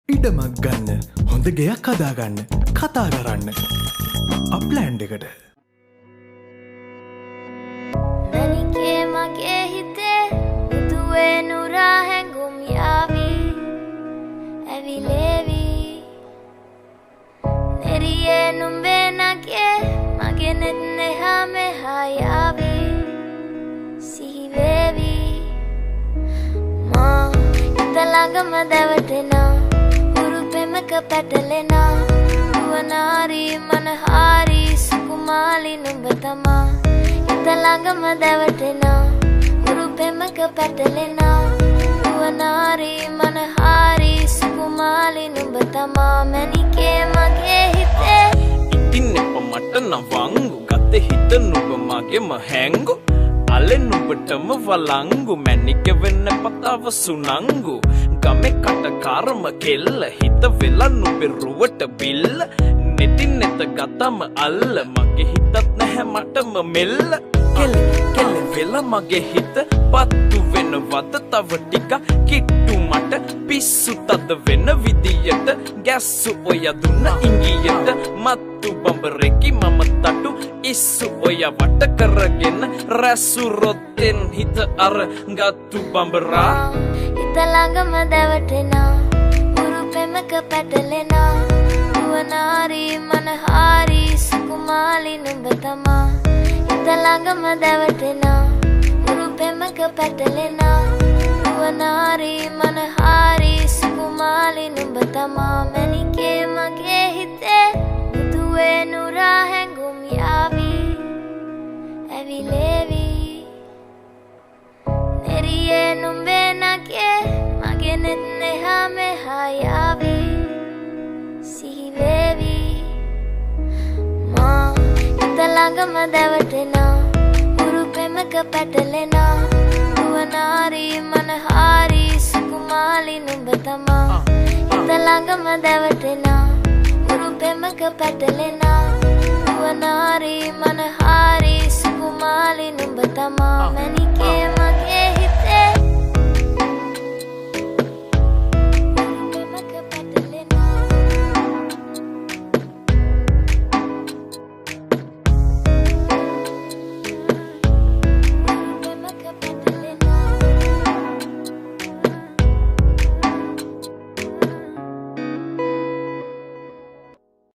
ඉඩමක් ගන්න හොඳ ගෙයක් හදාගන්න කතා කරන්න අප්ලෑන්ඩ් එකට මැනිකේ මගේ හිතේ මුදුවේ නුරා හැඟුම් යාවි ඇවිලේවි නෙරියේ නුඹේ නගේ මගේ නෙත් නෙහා මෙහා යාවි සිහිවේවි මා හිත ළඟම දැවටෙනා උරුපෙමක පැටලෙනා නුවනාරි මනහාරි සුකුමාලි නුඹ තමා හිත ළඟම දැවටෙනා උරුපෙමක පැටලෙනා නුවනාරි මනහාරි සුකුමාලි නුඹ තමා මැනිකේ මගේ හිතේ ඉතින් එප මට නවංගු ගත හිත නුඹ මගේම හැංගු අලෙ නුඹටම වලංගු මැනික වෙන්න පතාව සුනංගු ගමේ කටකාරම කෙල්ල හිත වෙලා නුඹේ රුවට බිල්ල නෙතින් නෙත ගතම අල්ල මගේ හිතත් නැහැ මටම මෙල්ල කෙල කෙල වෙලා මගේ හිත පත්තු වෙනවද තව ටික කිට්ටු මට පිස්සු තද වෙන විදියට ගැස්සු ඔය දුන්න ඉංගියට මත්තු බඹරෙකි මම තටු ඉස්සු ඔය වට කරගෙන රැසු රොත්තෙන් හිත අර ගත්තු බඹරා හිත ළඟම දැවටෙනා උරුපෙමක පැටලෙනා නුවනාරි මනහාරි සුකුමාලි නුඹ තමා හිත ළඟම දැවටෙනා උරුපෙමක පැටලෙනා නුවනාරි මනහාරි සුකුමාලි නුඹ තමා මැනිකේ මගේ හිතේ මුදුවේ නුරා හැඟුම් යාවි ඇවිලේවි නෙරියේ නුඹේ නගේ මගේ නෙත් නෙහා මෙහා යාවි සිහිවේවි මා හිත ළඟම දැවටෙනා උරුපෙමක පැටලෙනා නුවනාරි මනහාරි සුකුමාලි නුඹ තමා හිත ළඟම දැවටෙනා උරුපෙමක පැටලෙනා නුවනාරි මනහාරි සුකුමාලි නුඹ තමා